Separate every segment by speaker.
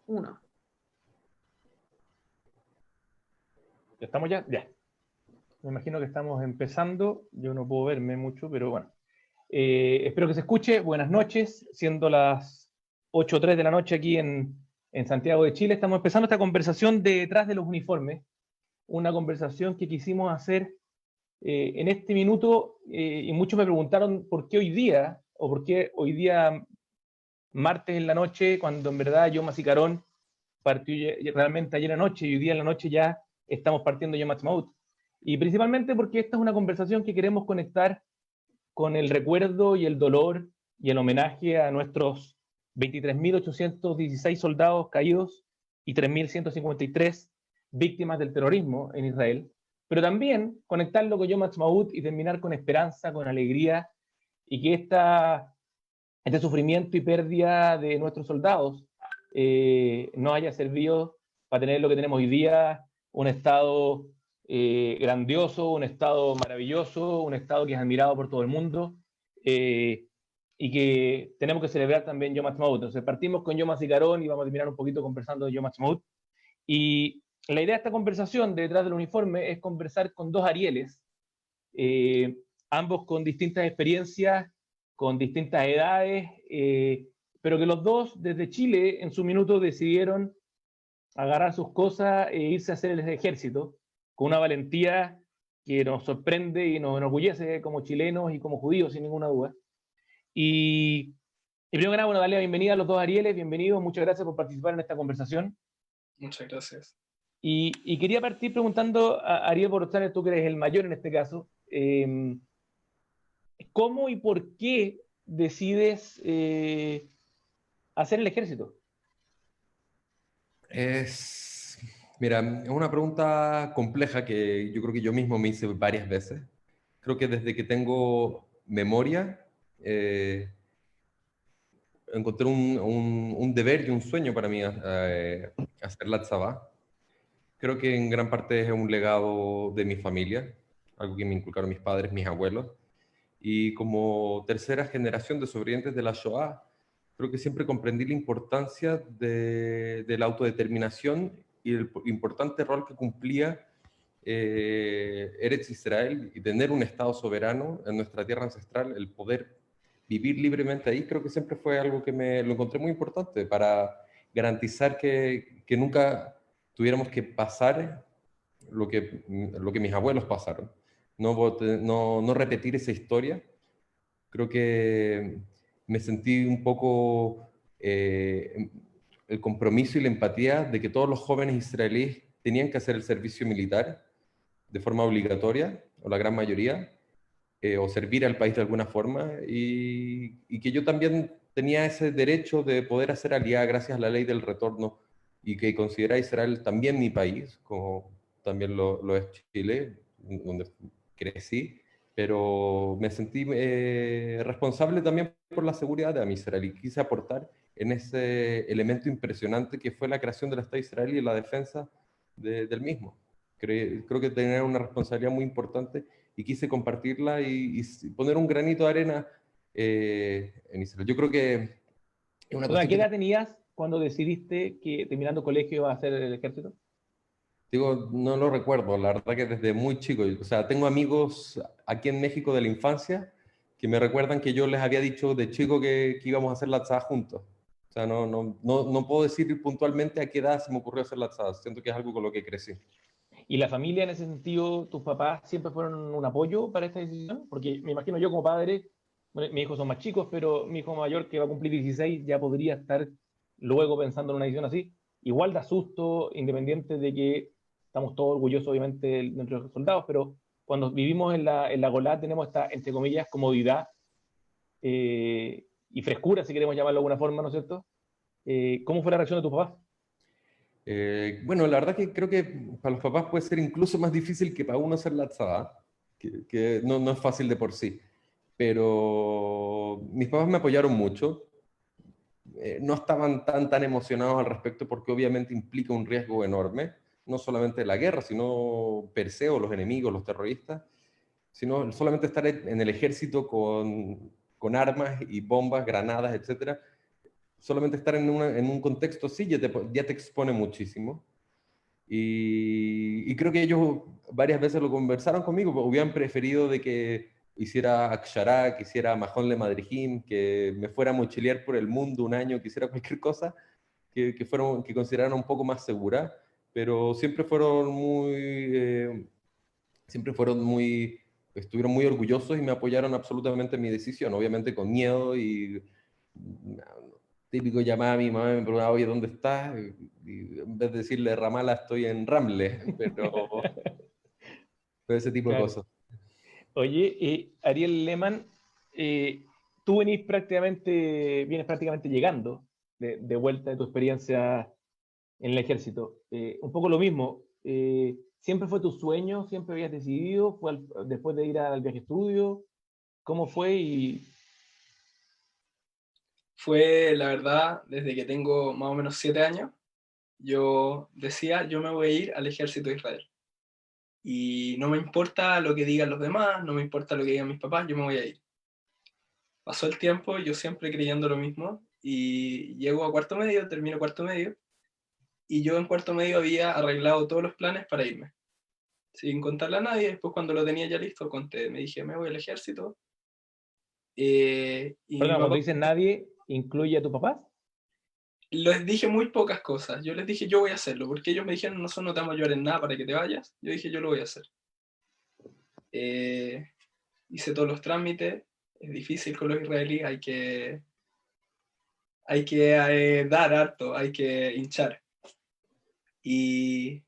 Speaker 1: Uno.
Speaker 2: ¿Ya estamos ya? Ya. Me imagino que estamos empezando. Yo no puedo verme mucho, pero bueno. Espero que se escuche. Buenas noches. Siendo las 8:03 de la noche aquí en Santiago de Chile, estamos empezando esta conversación de detrás de los uniformes. Una conversación que quisimos hacer en este minuto, y muchos me preguntaron por qué hoy día, o por qué hoy día martes en la noche, cuando en verdad Yom HaZikaron partió realmente ayer anoche, y hoy día en la noche ya estamos partiendo Yom HaTzmaut. Y principalmente porque esta es una conversación que queremos conectar con el recuerdo y el dolor y el homenaje a nuestros 23.816 soldados caídos y 3.153 víctimas del terrorismo en Israel, pero también conectarlo con Yom HaTzmaut y terminar con esperanza, con alegría, y que este sufrimiento y pérdida de nuestros soldados no haya servido para tener lo que tenemos hoy día, un Estado grandioso, un Estado maravilloso, un Estado que es admirado por todo el mundo, y que tenemos que celebrar también Yom HaTzmaut. Entonces partimos con Yom HaZikaron y vamos a terminar un poquito conversando de Yom HaTzmaut. Y la idea de esta conversación de detrás del uniforme es conversar con dos Arieles, eh, ambos con distintas experiencias, con distintas edades, pero que los dos desde Chile en su minuto decidieron agarrar sus cosas e irse a hacer el ejército con una valentía que nos sorprende y nos enorgullece como chilenos y como judíos, sin ninguna duda. Y primero que nada, bueno, darle la bienvenida a los dos Arieles, bienvenidos, muchas gracias por participar en esta conversación.
Speaker 1: Muchas gracias.
Speaker 2: Y quería partir preguntando a Ariel Borozales, tú que eres el mayor en este caso, ¿cómo y por qué decides hacer el ejército?
Speaker 3: Mira, es una pregunta compleja que yo creo que yo mismo me hice varias veces. Creo que desde que tengo memoria, encontré un deber y un sueño para mí hacer la tzavá. Creo que en gran parte es un legado de mi familia, algo que me inculcaron mis padres, mis abuelos. Y como tercera generación de sobrevivientes de la Shoah, creo que siempre comprendí la importancia de la autodeterminación y el importante rol que cumplía Eretz Israel y tener un Estado soberano en nuestra tierra ancestral, el poder vivir libremente ahí, creo que siempre fue algo que lo encontré muy importante para garantizar que nunca tuviéramos que pasar lo que mis abuelos pasaron. No repetir esa historia. Creo que me sentí un poco el compromiso y la empatía de que todos los jóvenes israelíes tenían que hacer el servicio militar de forma obligatoria, o la gran mayoría, o servir al país de alguna forma, y que yo también tenía ese derecho de poder hacer aliada gracias a la ley del retorno, y que considera Israel también mi país, como también lo es Chile, donde crecí, pero me sentí responsable también por la seguridad de Israel y quise aportar en ese elemento impresionante que fue la creación del Estado israelí y la defensa del mismo. Creo que tenía una responsabilidad muy importante y quise compartirla y poner un granito de arena en Israel. Yo creo que es una
Speaker 2: ¿A
Speaker 3: cuestión
Speaker 2: qué
Speaker 3: que...
Speaker 2: edad tenías cuando decidiste que terminando colegio ibas a hacer el ejército?
Speaker 3: Digo, no lo recuerdo, la verdad que desde muy chico. O sea, tengo amigos aquí en México de la infancia que me recuerdan que yo les había dicho de chico que íbamos a hacer la tzada juntos. O sea, no puedo decir puntualmente a qué edad se me ocurrió hacer la tzada. Siento que es algo con lo que crecí.
Speaker 2: ¿Y la familia en ese sentido, tus papás siempre fueron un apoyo para esta decisión? Porque me imagino yo como padre, bueno, mis hijos son más chicos, pero mi hijo mayor que va a cumplir 16 ya podría estar luego pensando en una decisión así. Igual da susto, independiente de que estamos todos orgullosos obviamente de nuestros soldados, pero cuando vivimos en la Golá tenemos esta, entre comillas, comodidad y frescura, si queremos llamarlo de alguna forma, ¿no es cierto? ¿Cómo fue la reacción de tus papás?
Speaker 3: Bueno, la verdad que creo que para los papás puede ser incluso más difícil que para uno hacer la tzada, que no es fácil de por sí. Pero mis papás me apoyaron mucho. No estaban tan emocionados al respecto porque obviamente implica un riesgo enorme, no solamente la guerra, sino per se, o los enemigos, los terroristas, sino solamente estar en el ejército con armas y bombas, granadas, etcétera, solamente estar en un contexto así ya te expone muchísimo. Y creo que ellos varias veces lo conversaron conmigo, pues, hubieran preferido de que hiciera Akshara, que hiciera Mahon Le Madrigim, que me fuera a mochilear por el mundo un año, que hiciera cualquier cosa, que consideraran un poco más segura, pero siempre fueron muy, estuvieron muy orgullosos y me apoyaron absolutamente en mi decisión, obviamente con miedo y típico llamaba a mi mamá y me preguntaba, oye, ¿dónde estás? Y en vez de decirle Ramala, estoy en Ramle, pero ese tipo de
Speaker 2: Claro.
Speaker 3: cosas.
Speaker 2: Oye, Ariel Lehmann, tú vienes prácticamente llegando de vuelta de tu experiencia en el ejército. Un poco lo mismo, ¿siempre fue tu sueño? ¿Siempre habías decidido? ¿Fue después de ir al viaje estudio? ¿Cómo fue?
Speaker 1: Fue, la verdad, desde que tengo más o menos 7 años, yo decía, yo me voy a ir al ejército de Israel. Y no me importa lo que digan los demás, no me importa lo que digan mis papás, yo me voy a ir. Pasó el tiempo, yo siempre creyendo lo mismo, y llego a cuarto medio, termino cuarto medio, y yo en cuarto medio había arreglado todos los planes para irme, sin contarle a nadie. Después cuando lo tenía ya listo, conté, me dije, me voy al ejército. Y mi
Speaker 2: Perdón, cuando
Speaker 1: papá,
Speaker 2: dices nadie, ¿incluye a tus papás?
Speaker 1: les dije muy pocas cosas. Yo les dije, yo voy a hacerlo, porque ellos me dijeron, nosotros no te vamos a ayudar en nada para que te vayas. Yo dije, yo lo voy a hacer. Eh, Hice todos los trámites. Es difícil con los israelíes, hay que dar harto, hay que hinchar. Y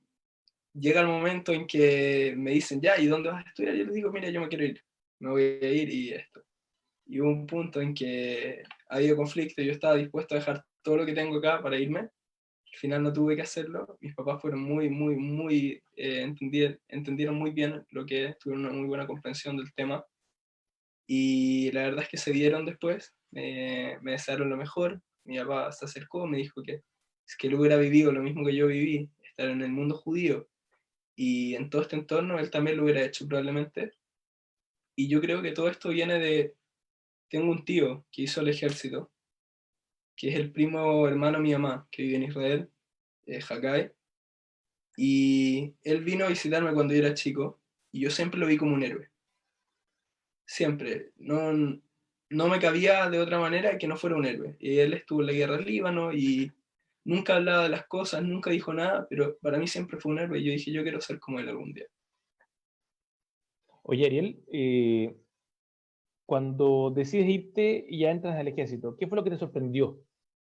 Speaker 1: llega el momento en que me dicen, ya, ¿y dónde vas a estudiar? Yo les digo, mira, yo me quiero ir, me voy a ir y esto. Y hubo un punto en que ha habido conflicto, yo estaba dispuesto a dejar todo lo que tengo acá para irme. Al final no tuve que hacerlo. Mis papás fueron muy, entendieron muy bien lo que es, tuvieron una muy buena comprensión del tema. Y la verdad es que se dieron después, me desearon lo mejor. Mi papá se acercó, me dijo que es que él hubiera vivido lo mismo que yo viví, estar en el mundo judío y en todo este entorno, él también lo hubiera hecho probablemente. Y yo creo que todo esto viene de, tengo un tío que hizo el ejército, que es el primo hermano de mi mamá, que vive en Israel, Hakai, y él vino a visitarme cuando yo era chico, y yo siempre lo vi como un héroe. Siempre. No, no me cabía de otra manera que no fuera un héroe. Y él estuvo en la guerra del Líbano y nunca hablaba de las cosas, nunca dijo nada, pero para mí siempre fue un héroe y yo dije, yo quiero ser como él algún día.
Speaker 2: Oye, Ariel, cuando decides irte y ya entras al ejército, ¿qué fue lo que te sorprendió?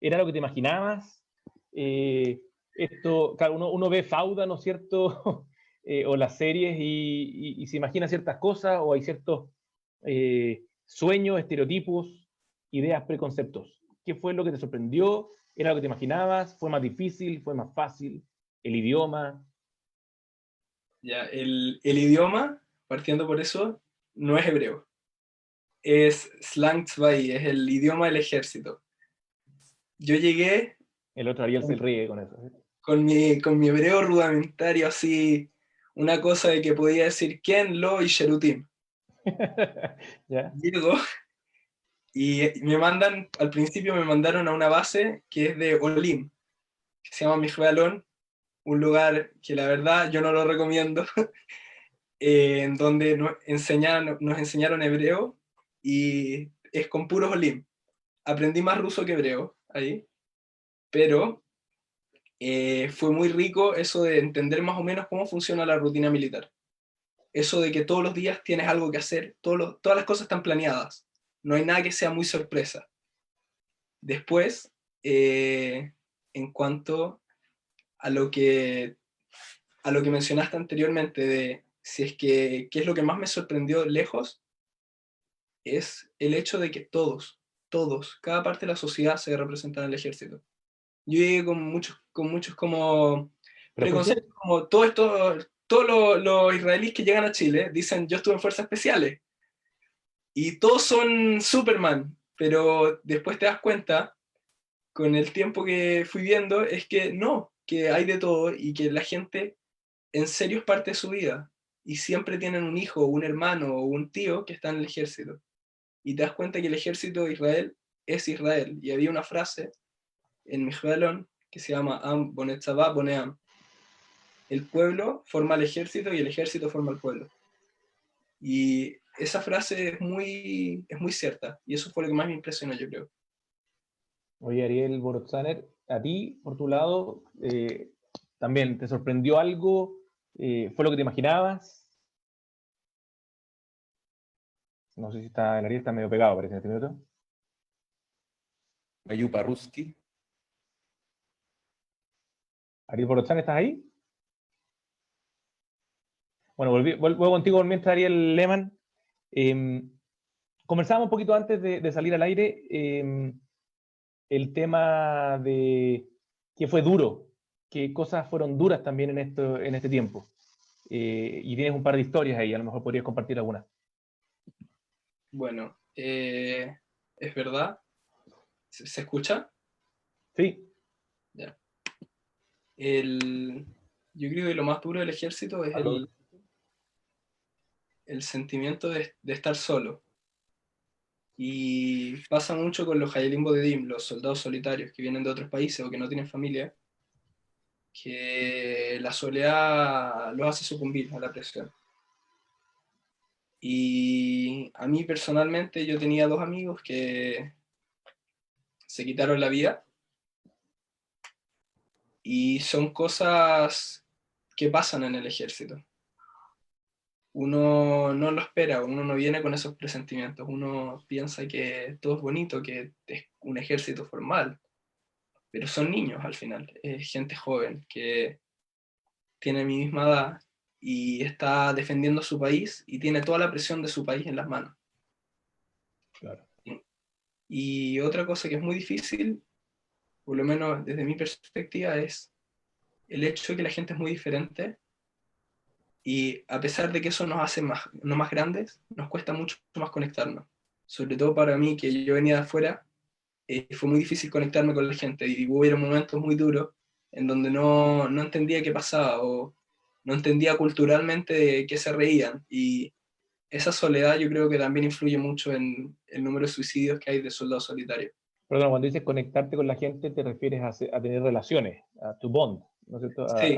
Speaker 2: ¿Era lo que te imaginabas? Claro, uno ve Fauda, ¿no es cierto? O las series y se imagina ciertas cosas o hay ciertos sueños, estereotipos, ideas, preconceptos. ¿Qué fue lo que te sorprendió? ¿Era lo que te imaginabas? ¿Fue más difícil? ¿Fue más fácil? ¿El idioma?
Speaker 1: Ya, el idioma, partiendo por eso, no es hebreo. Es slang tzvai, es el idioma del ejército. Yo llegué
Speaker 2: El otro Ariel se ríe con eso.
Speaker 1: con mi hebreo rudimentario, así, una cosa de que podía decir Ken, Lo y Sherutim.
Speaker 2: ¿Ya?
Speaker 1: Llego y al principio me mandaron a una base que es de Olim, que se llama Mijbealón, un lugar que la verdad yo no lo recomiendo, en donde nos enseñaron hebreo y es con puros Olim. Aprendí más ruso que hebreo ahí, pero fue muy rico eso de entender más o menos cómo funciona la rutina militar. Eso de que todos los días tienes algo que hacer, todas las cosas están planeadas, no hay nada que sea muy sorpresa. Después, en cuanto a a lo que mencionaste anteriormente de si es que qué es lo que más me sorprendió lejos, es el hecho de que todos, cada parte de la sociedad se representa en el ejército. Yo llegué con muchos como
Speaker 2: ¿Pero fuiste?
Speaker 1: preconceptos, como todo esto, todos los israelíes que llegan a Chile dicen yo estuve en fuerzas especiales y todos son Superman, pero después te das cuenta con el tiempo que fui viendo es que no, que hay de todo y que la gente en serio es parte de su vida y siempre tienen un hijo, un hermano o un tío que está en el ejército. Y te das cuenta que el ejército de Israel es Israel. Y había una frase en Mijuelon, que se llama Am Bonetzabá Boneam. El pueblo forma el ejército y el ejército forma el pueblo. Y esa frase es muy cierta, y eso fue lo que más me impresionó, yo creo.
Speaker 2: Oye, Ariel Borotzaner, a ti, por tu lado, también, ¿te sorprendió algo? ¿Fue lo que te imaginabas? No sé si está, el Ariel está medio pegado, parece, en este minuto.
Speaker 3: Mayupa Ruski.
Speaker 2: Ariel Borotzaner, ¿estás ahí? Bueno, vuelvo contigo mientras, Ariel Lehmann. Conversábamos un poquito antes de salir al aire el tema de que fue duro, qué cosas fueron duras también en este tiempo. Y tienes un par de historias ahí, a lo mejor podrías compartir alguna.
Speaker 1: Bueno, es verdad. ¿Se escucha?
Speaker 2: Sí.
Speaker 1: Ya. Yo creo que lo más duro del ejército es
Speaker 3: ¿Aló?
Speaker 1: el sentimiento de estar solo. Y pasa mucho con los Hayelim Bodedim, los soldados solitarios que vienen de otros países o que no tienen familia, que la soledad los hace sucumbir a la presión. Y a mí personalmente yo tenía dos amigos que se quitaron la vida y son cosas que pasan en el ejército. Uno no lo espera, uno no viene con esos presentimientos, uno piensa que todo es bonito, que es un ejército formal, pero son niños al final, es gente joven que tiene mi misma edad y está defendiendo su país y tiene toda la presión de su país en las manos.
Speaker 2: Claro.
Speaker 1: Y otra cosa que es muy difícil, por lo menos desde mi perspectiva, es el hecho de que la gente es muy diferente y a pesar de que eso nos hace no más grandes, nos cuesta mucho más conectarnos. Sobre todo para mí, que yo venía de afuera, fue muy difícil conectarme con la gente y hubo momentos muy duros en donde no entendía qué pasaba o no entendía culturalmente de qué se reían. Y esa soledad yo creo que también influye mucho en el número de suicidios que hay de soldados solitarios.
Speaker 2: Perdón, cuando dices conectarte con la gente, te refieres a tener relaciones, a tu bond, ¿no es cierto?
Speaker 1: Sí,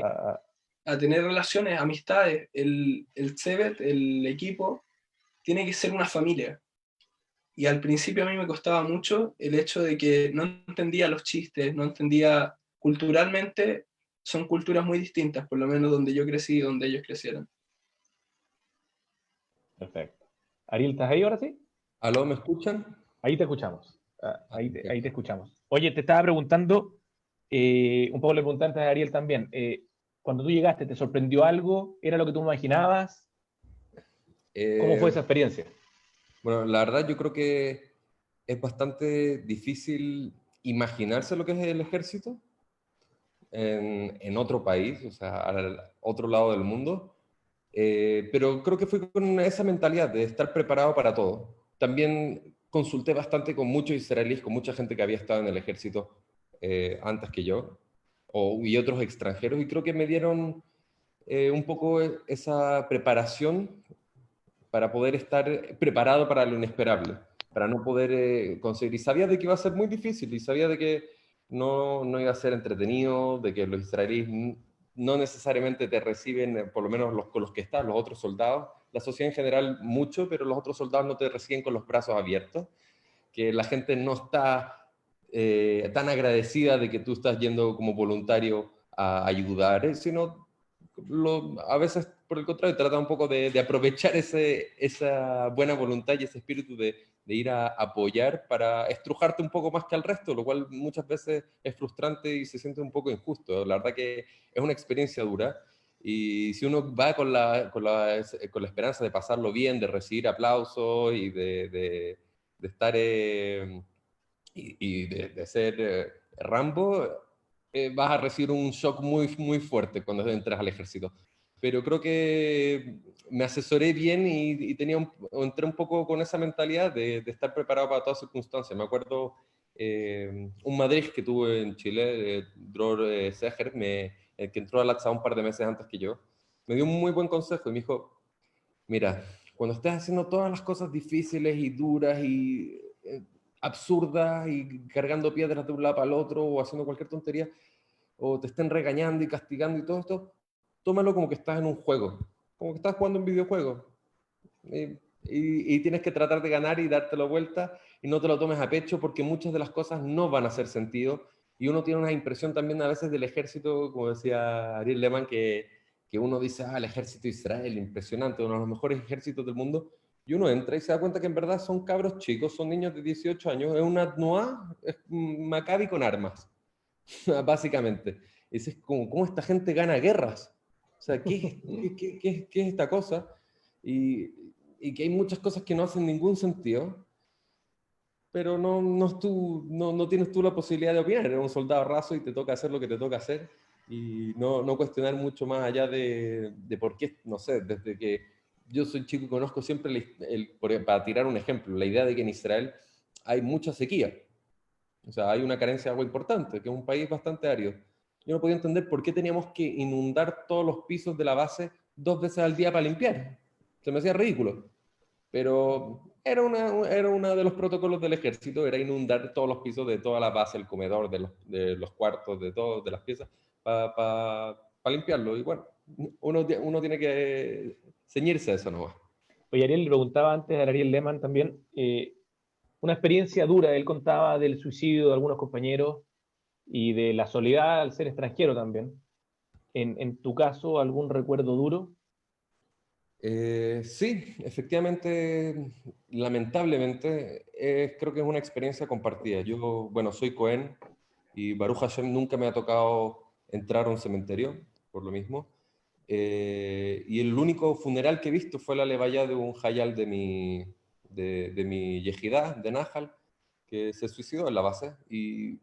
Speaker 1: a tener relaciones, amistades, el CEBET, el equipo, tiene que ser una familia. Y al principio a mí me costaba mucho el hecho de que no entendía los chistes, no entendía culturalmente, son culturas muy distintas, por lo menos donde yo crecí y donde ellos crecieron.
Speaker 2: Perfecto. Ariel, ¿estás ahí ahora sí?
Speaker 3: ¿Aló? ¿Me escuchan?
Speaker 2: Ahí te escuchamos.
Speaker 3: Ah,
Speaker 2: Ahí te
Speaker 3: perfecto.
Speaker 2: escuchamos. Oye, te estaba preguntando, un poco le pregunté antes a Ariel también, cuando tú llegaste, ¿te sorprendió algo? ¿Era lo que tú imaginabas? ¿Cómo fue
Speaker 3: Eh,
Speaker 2: esa experiencia?
Speaker 3: bueno, la verdad yo creo que es bastante difícil imaginarse lo que es el ejército en otro país, o sea, al otro lado del mundo. Pero creo que fui con esa mentalidad de estar preparado para todo. También consulté bastante con muchos israelíes, con mucha gente que había estado en el ejército antes que yo, y otros extranjeros, y creo que me dieron un poco esa preparación para poder estar preparado para lo inesperable, para no poder conseguir. Y sabía de que iba a ser muy difícil, y sabía de que no iba a ser entretenido, de que los israelíes no necesariamente te reciben, por lo menos con los que están, los otros soldados, la sociedad en general mucho, pero los otros soldados no te reciben con los brazos abiertos, que la gente no está tan agradecida de que tú estás yendo como voluntario a ayudar, sino a veces, por el contrario, trata un poco de aprovechar esa buena voluntad y ese espíritu de ir a apoyar para estrujarte un poco más que al resto, lo cual muchas veces es frustrante y se siente un poco injusto. La verdad que es una experiencia dura y si uno va con la esperanza de pasarlo bien, de recibir aplausos y de estar de ser Rambo, vas a recibir un shock muy, muy fuerte cuando entras al ejército. Pero creo que me asesoré bien y entré un poco con esa mentalidad de estar preparado para todas circunstancias. Me acuerdo un Madrid que tuve en Chile, Dror Seger, el que entró a la un par de meses antes que yo, me dio un muy buen consejo y me dijo, mira, cuando estés haciendo todas las cosas difíciles y duras y absurdas y cargando piedras de un lado para el otro o haciendo cualquier tontería, o te estén regañando y castigando y todo esto, tómalo como que estás en un juego, como que estás jugando un videojuego. Y tienes que tratar de ganar y dártelo vuelta y no te lo tomes a pecho porque muchas de las cosas no van a hacer sentido. Y uno tiene una impresión también a veces del ejército, como decía Ariel Lehmann, que uno dice, el ejército de Israel, impresionante, uno de los mejores ejércitos del mundo. Y uno entra y se da cuenta que en verdad son cabros chicos, son niños de 18 años, es una Tnuá, es un Maccabi con armas, básicamente. Y dices, ¿cómo esta gente gana guerras? O sea, ¿qué es esta cosa? Y que hay muchas cosas que no hacen ningún sentido, pero no tienes tú la posibilidad de opinar. Eres un soldado raso y te toca hacer lo que te toca hacer y no cuestionar mucho más allá de por qué, no sé, desde que yo soy chico y conozco siempre, para tirar un ejemplo, la idea de que en Israel hay mucha sequía. O sea, hay una carencia de agua importante, que es un país bastante árido. Yo no podía entender por qué teníamos que inundar todos los pisos de la base 2 veces al día para limpiar. Se me hacía ridículo. Pero era uno de los protocolos del ejército, era inundar todos los pisos de toda la base, el comedor, de los cuartos, de las piezas, para limpiarlo. Y bueno, uno tiene que ceñirse a eso, ¿no?
Speaker 2: Oye, Ariel, le preguntaba antes a Ariel Lehmann también, una experiencia dura, él contaba del suicidio de algunos compañeros y de la soledad al ser extranjero también. En tu caso, ¿algún recuerdo duro?
Speaker 3: Sí, efectivamente, lamentablemente, creo que es una experiencia compartida. Yo, bueno, soy Cohen y Baruch Hashem nunca me ha tocado entrar a un cementerio, por lo mismo. Y el único funeral que he visto fue la levaya de un hayal de mi yejidá, de Nahal, que se suicidó en la base y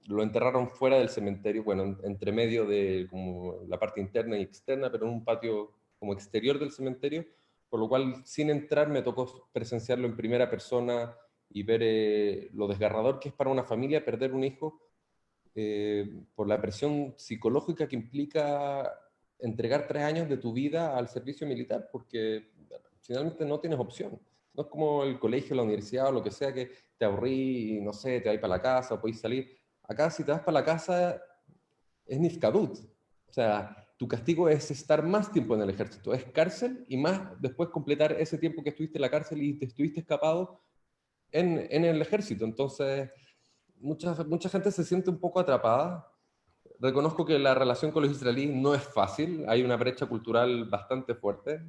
Speaker 3: lo enterraron fuera del cementerio, bueno, entre medio de como la parte interna y externa, pero en un patio como exterior del cementerio, por lo cual sin entrar me tocó presenciarlo en primera persona y ver lo desgarrador que es para una familia perder un hijo por la presión psicológica que implica entregar 3 años de tu vida al servicio militar, porque finalmente no tienes opción. No es como el colegio, la universidad o lo que sea, que te aburrí y no sé, te vas para la casa o podéis salir. Acá si te vas para la casa es nifkadut. O sea, tu castigo es estar más tiempo en el ejército, es cárcel y más después completar ese tiempo que estuviste en la cárcel y te estuviste escapado en el ejército. Entonces, mucha gente se siente un poco atrapada. Reconozco que la relación con los israelíes no es fácil, hay una brecha cultural bastante fuerte.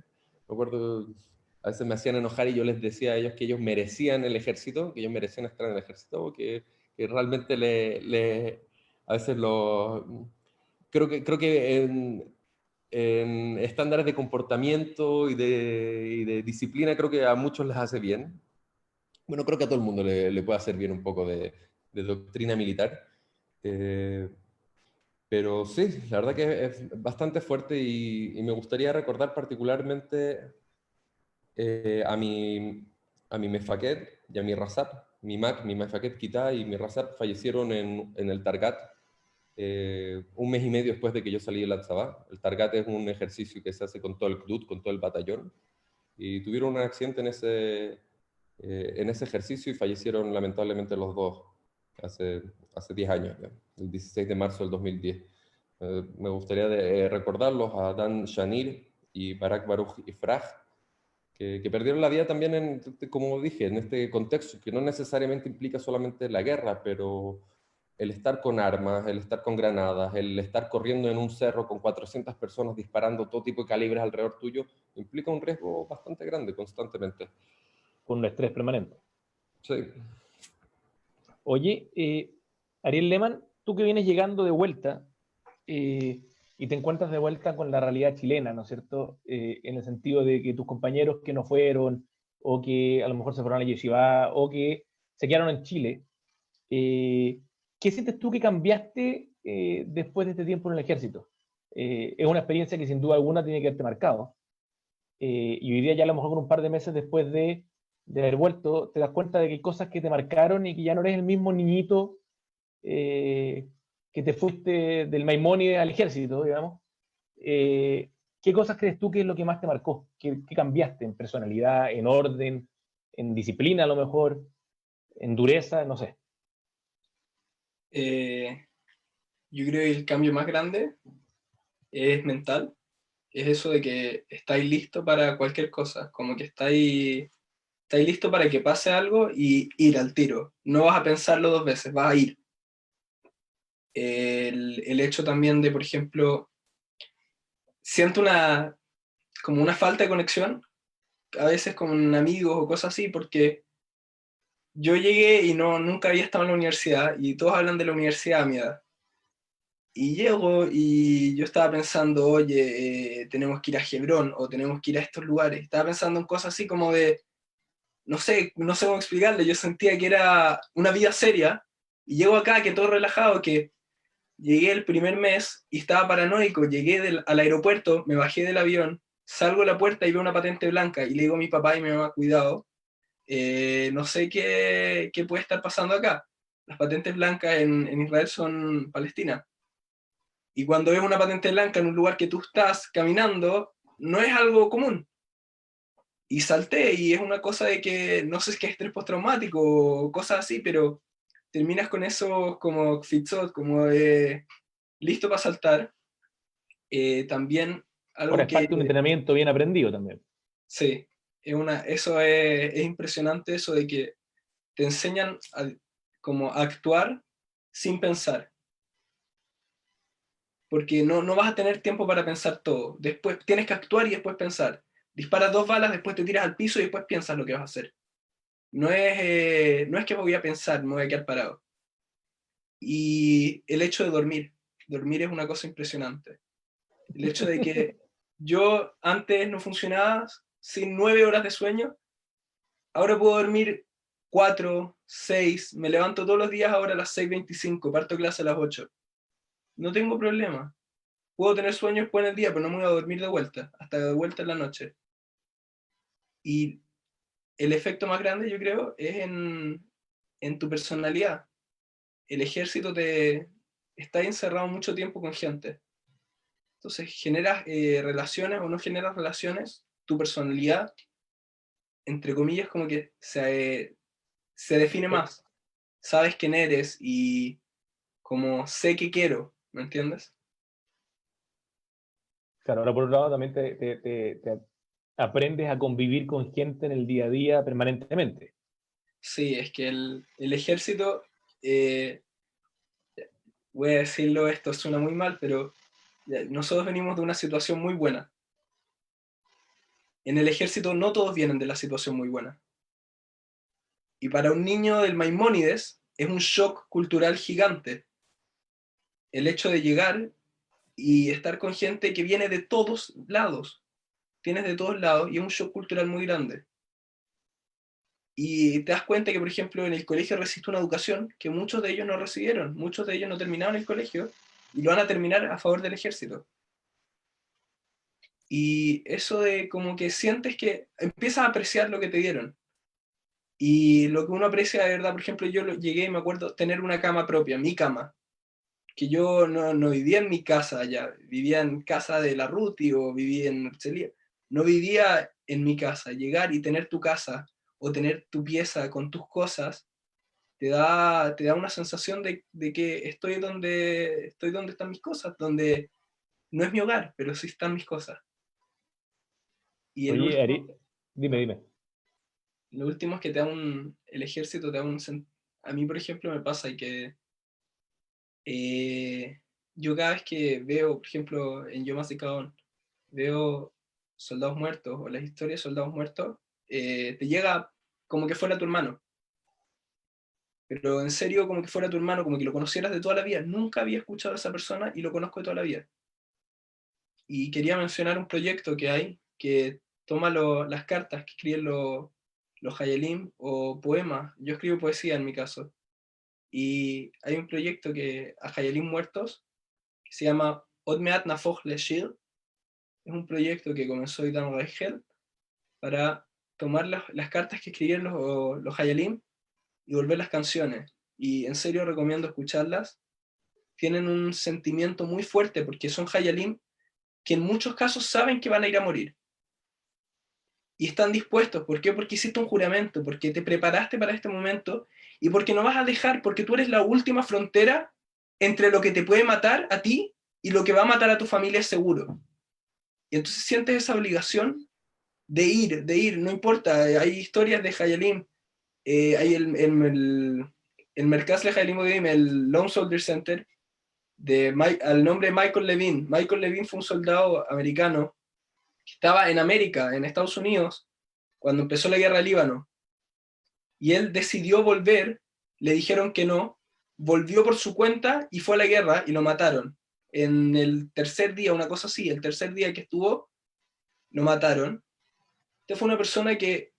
Speaker 3: Recuerdo, a veces me hacían enojar y yo les decía a ellos que ellos merecían el ejército, que ellos merecían estar en el ejército, que realmente a veces creo que en estándares de comportamiento y de disciplina creo que a muchos les hace bien. Bueno, creo que a todo el mundo le puede hacer bien un poco de doctrina militar. Eh, pero sí, la verdad que es bastante fuerte y me gustaría recordar particularmente a mi Mefaquet y a mi Razap. Mi Mefaquet Kitá y mi Razap fallecieron en el Targat 1 mes y medio después de que yo salí de la Tzabá. El Targat es un ejercicio que se hace con todo el CRUD, con todo el batallón. Y tuvieron un accidente en ese ejercicio y fallecieron lamentablemente los dos hace 10 años, ya, el 16 de marzo del 2010. Me gustaría recordarlos a Dan Shanir y Barak Baruch Ifraj, que perdieron la vida también, como dije, en este contexto, que no necesariamente implica solamente la guerra, pero el estar con armas, el estar con granadas, el estar corriendo en un cerro con 400 personas disparando todo tipo de calibres alrededor tuyo, implica un riesgo bastante grande constantemente.
Speaker 2: Con un estrés permanente.
Speaker 3: Sí.
Speaker 2: Oye, Ariel Lehmann, tú que vienes llegando de vuelta y te encuentras de vuelta con la realidad chilena, ¿no es cierto? En el sentido de que tus compañeros que no fueron, o que a lo mejor se fueron a la yeshiva, o que se quedaron en Chile, ¿qué sientes tú que cambiaste después de este tiempo en el ejército? Es una experiencia que sin duda alguna tiene que haberte marcado. Y hoy día ya a lo mejor con un par de meses después de haber vuelto, te das cuenta de que hay cosas que te marcaron y que ya no eres el mismo niñito eh, que te fuiste del Maimónides al ejército, digamos. ¿Qué cosas crees tú que es lo que más te marcó? ¿Qué cambiaste en personalidad, en orden, en disciplina a lo mejor? en dureza, no sé.
Speaker 1: Yo creo que el cambio más grande es mental, es eso de que estáis listos para cualquier cosa, como que estáis listos para que pase algo y ir al tiro. No vas a pensarlo dos veces, vas a ir. El hecho también de, por ejemplo, siento como una falta de conexión, a veces con amigos o cosas así, porque yo llegué y nunca había estado en la universidad, y todos hablan de la universidad a mi edad. Y llego y yo estaba pensando, oye, tenemos que ir a Hebrón o tenemos que ir a estos lugares. Estaba pensando en cosas así como de, no sé cómo explicarle, yo sentía que era una vida seria, y llego acá que todo relajado, que llegué el primer mes y estaba paranoico, llegué al aeropuerto, me bajé del avión, salgo a la puerta y veo una patente blanca y le digo a mi papá y mi mamá, cuidado, no sé qué puede estar pasando acá. Las patentes blancas en Israel son Palestina. Y cuando ves una patente blanca en un lugar que tú estás caminando, no es algo común. Y salté, y es una cosa de que, no sé si es que es estrés postraumático o cosas así, pero terminas con eso como fitzot, como de listo para saltar. También
Speaker 2: Ahora
Speaker 1: algo
Speaker 2: es
Speaker 1: que,
Speaker 2: parte de un entrenamiento bien aprendido también.
Speaker 1: sí, eso es impresionante, eso de que te enseñan como a actuar sin pensar, porque no vas a tener tiempo para pensar todo. Después tienes que actuar y después pensar. Disparas 2 balas, después te tiras al piso y después piensas lo que vas a hacer. No es que voy a pensar, me voy a quedar parado. Y el hecho de dormir es una cosa impresionante. El hecho de que yo antes no funcionaba sin 9 horas de sueño, ahora puedo dormir 4, 6, me levanto todos los días ahora a las 6:25, parto clase a las 8. No tengo problema. Puedo tener sueños después en el día, pero no me voy a dormir de vuelta, hasta de vuelta en la noche. Y el efecto más grande, yo creo, es en tu personalidad. El ejército está encerrado mucho tiempo con gente. Entonces, generas relaciones o no generas relaciones, tu personalidad, entre comillas, como que se define más. Sabes quién eres y como sé qué quiero, ¿me entiendes?
Speaker 2: Claro, ahora por otro lado también te aprendes a convivir con gente en el día a día permanentemente.
Speaker 1: Sí, es que el ejército, eh, voy a decirlo, esto suena muy mal, pero nosotros venimos de una situación muy buena. En el ejército no todos vienen de la situación muy buena. Y para un niño del Maimónides es un shock cultural gigante el hecho de llegar y estar con gente que viene de todos lados. Tienes de todos lados y es un shock cultural muy grande. Y te das cuenta que, por ejemplo, en el colegio recibiste una educación que muchos de ellos no recibieron, muchos de ellos no terminaron el colegio y lo van a terminar a favor del ejército. Y eso de como que sientes que empiezas a apreciar lo que te dieron. Y lo que uno aprecia de verdad, por ejemplo, yo llegué y me acuerdo tener una cama propia, mi cama, que yo no vivía en mi casa allá, vivía en casa de la Ruti o vivía en Arcelia. No vivía en mi casa. Llegar y tener tu casa o tener tu pieza con tus cosas te da una sensación de que estoy donde están mis cosas, donde no es mi hogar, pero sí están mis cosas. Y
Speaker 2: Oye, Ari, dime, dime.
Speaker 1: lo último es que el ejército te da a mí, por ejemplo, me pasa que eh, yo cada vez que veo, por ejemplo, en Yo Más de Caón, veo soldados muertos o las historias de soldados muertos, te llega como que fuera tu hermano. Pero en serio, como que fuera tu hermano, como que lo conocieras de toda la vida. Nunca había escuchado a esa persona y lo conozco de toda la vida. Y quería mencionar un proyecto que hay que toma las cartas que escriben los Hayelim o poemas. Yo escribo poesía en mi caso. Y hay un proyecto a Hayelim muertos que se llama Od Meat Nafoch Leshir. Es un proyecto que comenzó Idan Reichel para tomar las cartas que escribieron los Hayelim y volver las canciones. Y en serio recomiendo escucharlas. Tienen un sentimiento muy fuerte porque son Hayalim que en muchos casos saben que van a ir a morir. y están dispuestos. ¿Por qué? Porque hiciste un juramento, porque te preparaste para este momento y porque no vas a dejar, porque tú eres la última frontera entre lo que te puede matar a ti y lo que va a matar a tu familia seguro. Y entonces sientes esa obligación de ir, no importa. Hay historias de Jayalim, hay el Merkaz Lejayalim Modim, el Lone Soldier Center, al nombre de Michael Levine. Michael Levine fue un soldado americano que estaba en América, en Estados Unidos, cuando empezó la guerra de Líbano. Y él decidió volver, le dijeron que no, volvió por su cuenta y fue a la guerra y lo mataron. En el tercer día, una cosa así, el tercer día que estuvo, lo mataron. Esta fue una persona que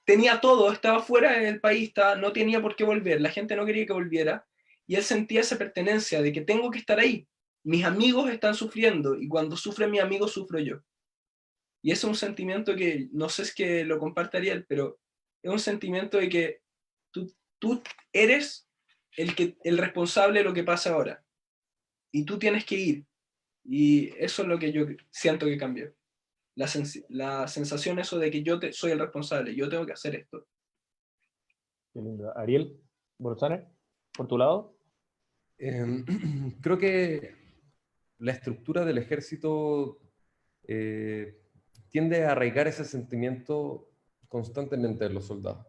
Speaker 1: tenía todo, estaba fuera del país, no tenía por qué volver, la gente no quería que volviera, y él sentía esa pertenencia de que tengo que estar ahí. Mis amigos están sufriendo, y cuando sufre mi amigo, sufro yo. Y ese es un sentimiento que, no sé si es que lo comparte Ariel, pero es un sentimiento de que tú eres el responsable de lo que pasa ahora. Y tú tienes que ir. Y eso es lo que yo siento que cambió. La sensación eso de que soy el responsable, yo tengo que hacer esto.
Speaker 2: Qué lindo. Ariel, Bolsaner, por tu lado.
Speaker 3: Creo que la estructura del ejército tiende a arraigar ese sentimiento constantemente en los soldados.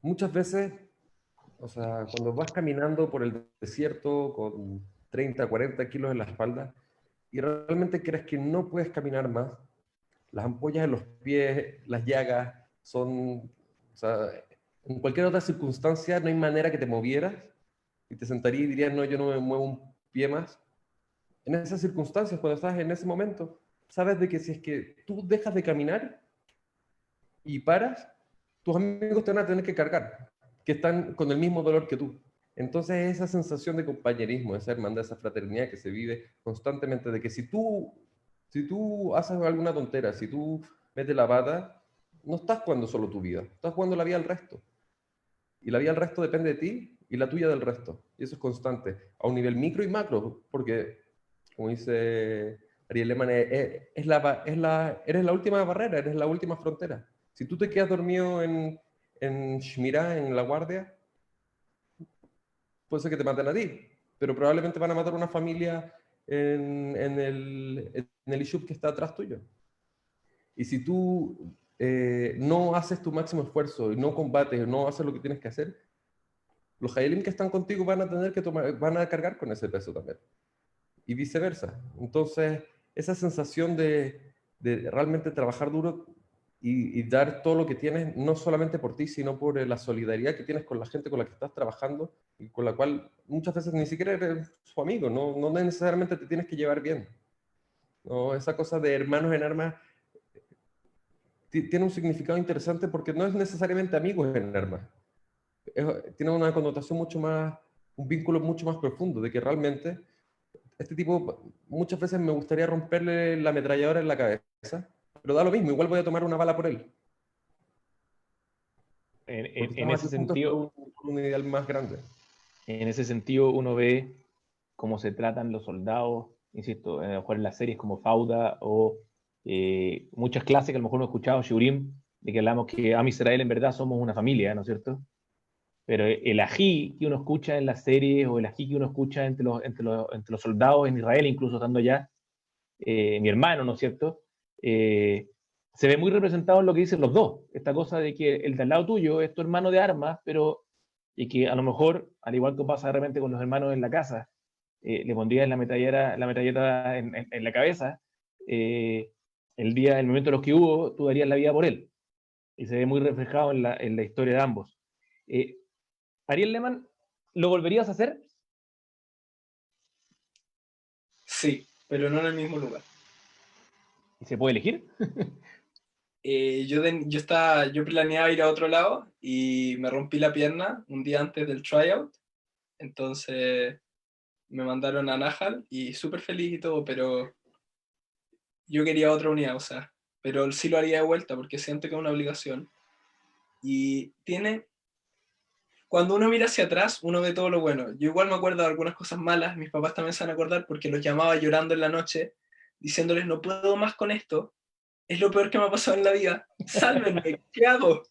Speaker 3: Muchas veces, o sea, cuando vas caminando por el desierto con 30, 40 kilos en la espalda y realmente crees que no puedes caminar más, las ampollas en los pies, las llagas, son, o sea, en cualquier otra circunstancia no hay manera que te movieras y te sentarías y dirías, no, yo no me muevo un pie más. En esas circunstancias, cuando estás en ese momento, sabes de que si es que tú dejas de caminar y paras, tus amigos te van a tener que cargar, que están con el mismo dolor que tú. Entonces esa sensación de compañerismo, esa hermandad, esa fraternidad que se vive constantemente, de que si tú haces alguna tontera, si tú metes la pata, no estás jugando solo tu vida, estás jugando la vida del resto. Y la vida del resto depende de ti y la tuya del resto. Y eso es constante, a un nivel micro y macro, porque, como dice Ariel Lehmann, eres la última barrera, eres la última frontera. Si tú te quedas dormido en Shmirá, en la guardia, puede ser que te maten a ti, pero probablemente van a matar a una familia en el Ishub que está atrás tuyo. Y si tú no haces tu máximo esfuerzo y no combates, no haces lo que tienes que hacer, los Hayelim que están contigo van a tener que van a cargar con ese peso también. Y viceversa. Entonces, esa sensación de realmente trabajar duro y dar todo lo que tienes, no solamente por ti, sino por la solidaridad que tienes con la gente con la que estás trabajando y con la cual muchas veces ni siquiera eres su amigo, no necesariamente te tienes que llevar bien. ¿No? Esa cosa de hermanos en armas tiene un significado interesante porque no es necesariamente amigos en armas. Tiene una connotación mucho más, un vínculo mucho más profundo, de que realmente este tipo, muchas veces me gustaría romperle la ametralladora en la cabeza, pero da lo mismo, igual voy a tomar una bala por él.
Speaker 2: En ese sentido,
Speaker 3: por un ideal más grande.
Speaker 2: En ese sentido, uno ve cómo se tratan los soldados, insisto, a lo mejor en las series como Fauda o muchas clases que a lo mejor no he escuchado, Shurim, de que hablamos que Am Israel en verdad somos una familia, ¿no es cierto? Pero el ají que uno escucha en las series o el ají que uno escucha entre los soldados en Israel, incluso estando allá, mi hermano, ¿no es cierto? Se ve muy representado en lo que dicen los dos. Esta cosa de que el de al lado tuyo es tu hermano de armas, pero y que a lo mejor, al igual que pasa de repente con los hermanos en la casa, le pondrías la metralleta en la cabeza, el momento en los que hubo, tú darías la vida por él. Y se ve muy reflejado en la historia de ambos. Ariel Lehmann, ¿lo volverías a hacer?
Speaker 1: Sí, pero no en el mismo lugar.
Speaker 2: ¿Y se puede elegir?
Speaker 1: Yo planeaba ir a otro lado y me rompí la pierna un día antes del tryout. Entonces me mandaron a Nahal y súper feliz y todo, pero yo quería otra unidad, o sea, pero sí lo haría de vuelta porque siento que es una obligación. Y cuando uno mira hacia atrás, uno ve todo lo bueno. Yo igual me acuerdo de algunas cosas malas, mis papás también se van a acordar porque los llamaba llorando en la noche, diciéndoles no puedo más con esto, es lo peor que me ha pasado en la vida. Sálvenme, ¿qué hago?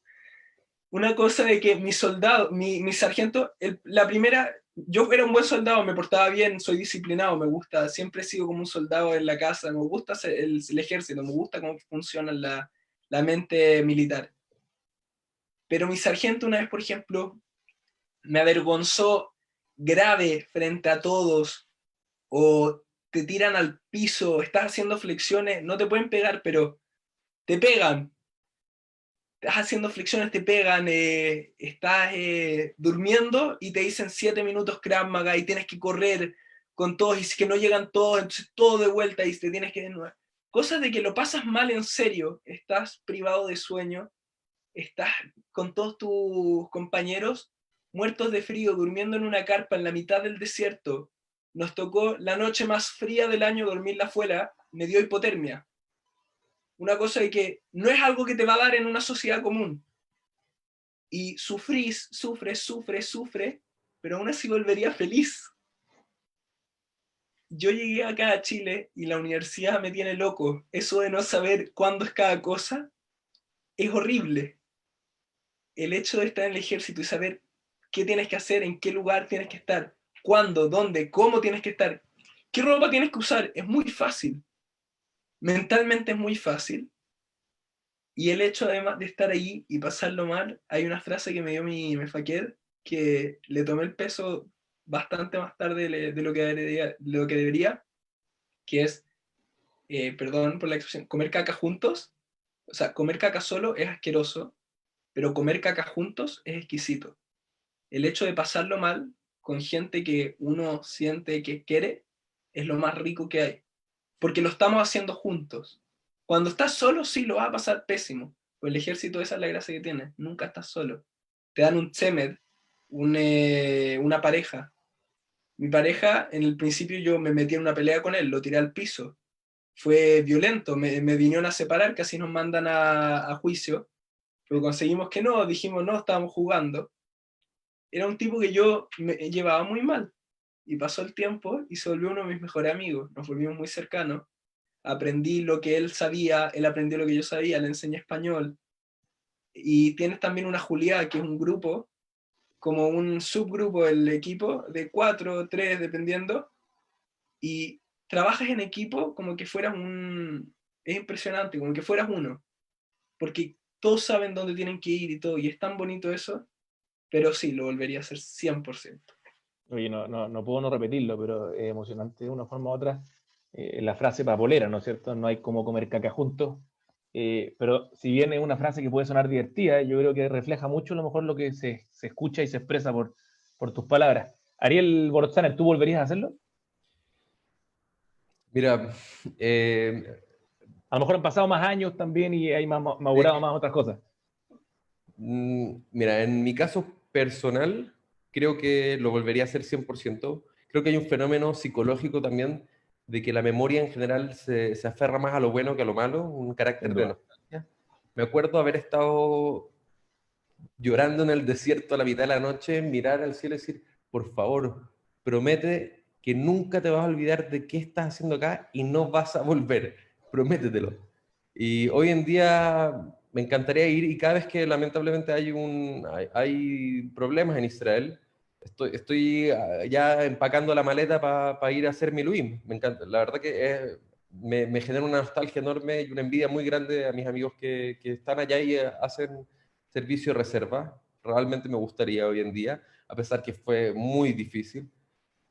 Speaker 1: Una cosa de que mi soldado, mi sargento, la primera, yo era un buen soldado, me portaba bien, soy disciplinado, me gusta, siempre he sido como un soldado en la casa, me gusta el ejército, me gusta cómo funciona la mente militar. Pero mi sargento una vez, por ejemplo, me avergonzó grave frente a todos, o te tiran al piso, estás haciendo flexiones, no te pueden pegar, pero te pegan. Estás haciendo flexiones, te pegan, estás durmiendo y te dicen 7 minutos Krav Maga y tienes que correr con todos y si que no llegan todos, entonces todo de vuelta y te tienes que... Cosas de que lo pasas mal en serio, estás privado de sueño, estás con todos tus compañeros muertos de frío, durmiendo en una carpa en la mitad del desierto. Nos tocó la noche más fría del año dormirla afuera, me dio hipotermia. Una cosa de que no es algo que te va a dar en una sociedad común. Y sufrís, sufre, pero aún así volvería feliz. Yo llegué acá a Chile y la universidad me tiene loco. Eso de no saber cuándo es cada cosa es horrible. El hecho de estar en el ejército y saber qué tienes que hacer, en qué lugar tienes que estar, cuándo, dónde, cómo tienes que estar, qué ropa tienes que usar, es muy fácil. Mentalmente es muy fácil. Y el hecho además de estar ahí y pasarlo mal, hay una frase que me dio mi mefaquer que le tomé el peso bastante más tarde de lo que debería, que es, perdón por la expresión, comer caca juntos. O sea, comer caca solo es asqueroso, pero comer caca juntos es exquisito. El hecho de pasarlo mal con gente que uno siente que quiere es lo más rico que hay, porque lo estamos haciendo juntos. Cuando estás solo, sí lo vas a pasar pésimo. Pues el ejército, esa es la gracia que tiene. Nunca estás solo. Te dan un tzemed, una pareja. Mi pareja, en el principio yo me metí en una pelea con él, lo tiré al piso. Fue violento, me vinieron a separar, casi nos mandan a juicio. Pero conseguimos que no, dijimos no, estábamos jugando. Era un tipo que yo me llevaba muy mal. Y pasó el tiempo y se volvió uno de mis mejores amigos. Nos volvimos muy cercanos. Aprendí lo que él sabía, él aprendió lo que yo sabía, le enseñé español. Y tienes también una Juliá, que es un grupo, como un subgrupo del equipo, de 4, 3, dependiendo, y trabajas en equipo como que fueras un... Es impresionante, como que fueras uno, porque todos saben dónde tienen que ir y todo, y es tan bonito eso, pero sí, lo volvería a hacer 100%.
Speaker 2: Oye, no puedo no repetirlo, pero es emocionante de una forma u otra. La frase papolera, ¿no es cierto? No hay como comer caca juntos. Pero si bien es una frase que puede sonar divertida, yo creo que refleja mucho a lo mejor lo que se escucha y se expresa por tus palabras. Ariel Borotzaner, ¿tú volverías a hacerlo?
Speaker 3: Mira, eh,
Speaker 2: A lo mejor han pasado más años también y hay madurado más otras cosas.
Speaker 3: mira, en mi caso personal, creo que lo volvería a hacer 100%. Creo que hay un fenómeno psicológico también de que la memoria en general se aferra más a lo bueno que a lo malo, un
Speaker 2: Sin
Speaker 3: carácter de
Speaker 2: duda.
Speaker 3: nostalgia. Me acuerdo haber estado llorando en el desierto a la mitad de la noche, mirar al cielo y decir, por favor, promete que nunca te vas a olvidar de qué estás haciendo acá y no vas a volver, prométetelo. Y hoy en día me encantaría ir y cada vez que lamentablemente hay problemas en Israel, estoy ya empacando la maleta para ir a hacer mi Luim. Me encanta, la verdad que me genera una nostalgia enorme y una envidia muy grande a mis amigos que están allá y hacen servicio de reserva. Realmente me gustaría hoy en día, a pesar que fue muy difícil.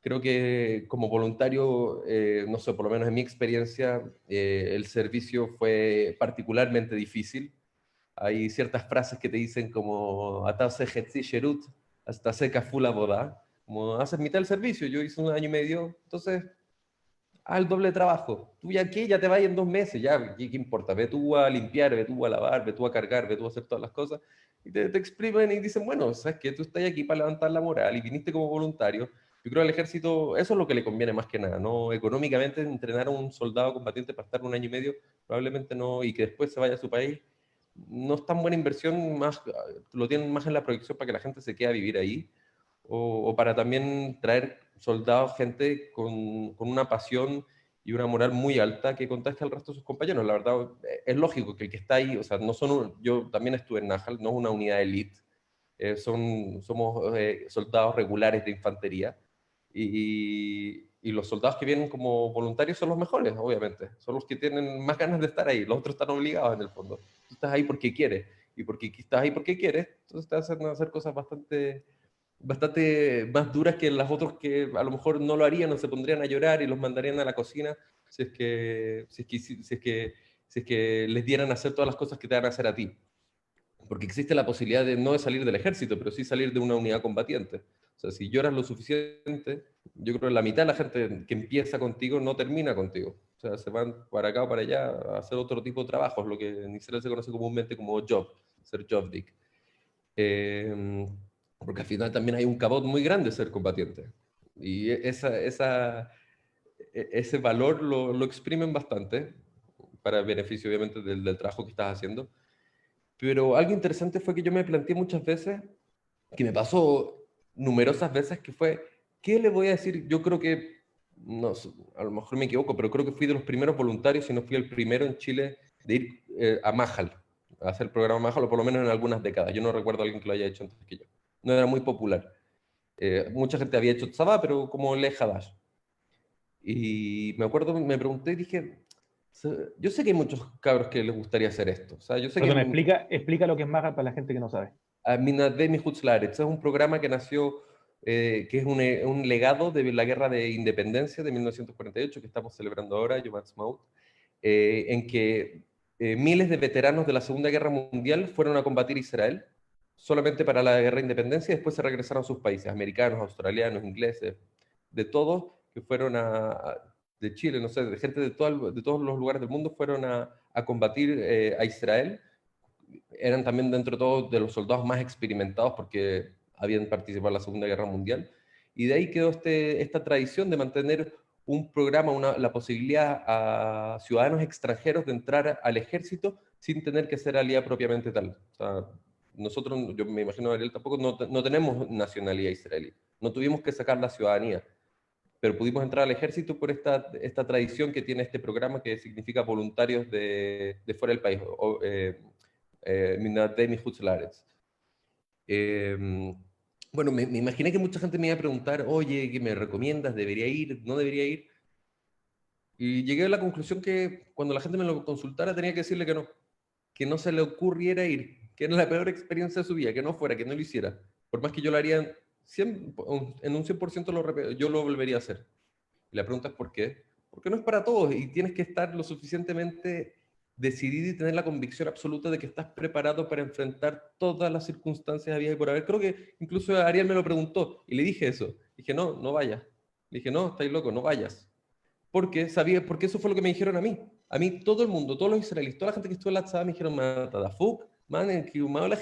Speaker 3: Creo que como voluntario, no sé, por lo menos en mi experiencia, el servicio fue particularmente difícil. Hay ciertas frases que te dicen como "Atase hetzi sherut, hasta seca fula boda", como haces mitad del servicio. Yo hice 1 año y medio, entonces haz el doble de trabajo. Tú ya aquí ya te vas en 2 meses, ya, ¿qué importa? Ve tú a limpiar, ve tú a lavar, ve tú a cargar, ve tú a hacer todas las cosas. Y te exprimen y dicen, bueno, sabes que tú estás aquí para levantar la moral y viniste como voluntario. Yo creo que al ejército eso es lo que le conviene más que nada, ¿no? Económicamente entrenar a un soldado combatiente para estar 1 año y medio, probablemente no, y que después se vaya a su país, no es tan buena inversión, más, lo tienen más en la proyección para que la gente se quede a vivir ahí o para también traer soldados, gente con una pasión y una moral muy alta que contagia al resto de sus compañeros. La verdad, es lógico que el que está ahí, o sea, no son yo también estuve en Nahal, no es una unidad elite, somos soldados regulares de infantería, y los soldados que vienen como voluntarios son los mejores, obviamente, son los que tienen más ganas de estar ahí, los otros están obligados en el fondo. Tú estás ahí porque quieres, y porque estás ahí porque quieres, entonces te hacen hacer cosas bastante más duras que las otras que a lo mejor no lo harían o se pondrían a llorar y los mandarían a la cocina si es que les dieran a hacer todas las cosas que te van a hacer a ti. Porque existe la posibilidad de no de salir del ejército, pero sí salir de una unidad combatiente. O sea, si lloras lo suficiente, yo creo que la mitad de la gente que empieza contigo no termina contigo. O sea, se van para acá o para allá a hacer otro tipo de trabajos, lo que en Israel se conoce comúnmente como job, ser jobdik. Porque al final también hay un cabot muy grande ser combatiente. Y ese valor lo exprimen bastante, para el beneficio obviamente del trabajo que estás haciendo. Pero algo interesante fue que yo me planteé muchas veces, que me pasó numerosas veces, que fue, ¿qué le voy a decir? Yo creo que, no, a lo mejor me equivoco, pero creo que fui de los primeros voluntarios, si no fui el primero en Chile, de ir a Mahal, a hacer el programa Mahal, o por lo menos en algunas décadas. Yo no recuerdo a alguien que lo haya hecho antes que yo. No era muy popular. Mucha gente había hecho Tzabá, pero como Leh Hadash. Y me acuerdo, me pregunté y dije, yo sé que hay muchos cabros que les gustaría hacer esto. O sea, yo sé
Speaker 2: Perdón,
Speaker 3: que
Speaker 2: explica lo que es Magal para la gente que no sabe.
Speaker 3: Minadeh Mihutz Laaretz es un programa que nació, que es un legado de la Guerra de Independencia de 1948, que estamos celebrando ahora, Yom Ha'atzmaut, en que miles de veteranos de la Segunda Guerra Mundial fueron a combatir Israel solamente para la Guerra de Independencia, y después se regresaron a sus países, americanos, australianos, ingleses, de todos, que fueron de Chile, no sé, de gente de todos los lugares del mundo fueron a combatir a Israel. Eran también dentro de todo de los soldados más experimentados porque habían participado en la Segunda Guerra Mundial. Y de ahí quedó esta tradición de mantener un programa, la posibilidad a ciudadanos extranjeros de entrar al ejército sin tener que ser aliado propiamente tal. O sea, nosotros, yo me imagino Ariel tampoco, no tenemos nacionalidad israelí. No tuvimos que sacar la ciudadanía, pero pudimos entrar al ejército por esta tradición que tiene este programa, que significa voluntarios de fuera del país, Minadeh Mihutz Laaretz. Bueno, me imaginé que mucha gente me iba a preguntar, oye, ¿qué me recomiendas? ¿Debería ir? ¿No debería ir? Y llegué a la conclusión que cuando la gente me lo consultara tenía que decirle que no se le ocurriera ir, que era la peor experiencia de su vida, que no fuera, que no lo hiciera. Por más que yo lo haría en un 100% yo lo volvería a hacer. Y la pregunta es ¿por qué? Porque no es para todos y tienes que estar lo suficientemente decidido y tener la convicción absoluta de que estás preparado para enfrentar todas las circunstancias habidas y por haber. Creo que incluso Ariel me lo preguntó y le dije eso. Dije, no, no vayas. Le dije, no, estáis loco, no vayas. Porque eso fue lo que me dijeron a mí. A mí todo el mundo, todos los israelíes, toda la gente que estuvo en la tzada me dijeron, Matadafuk, man, me llamé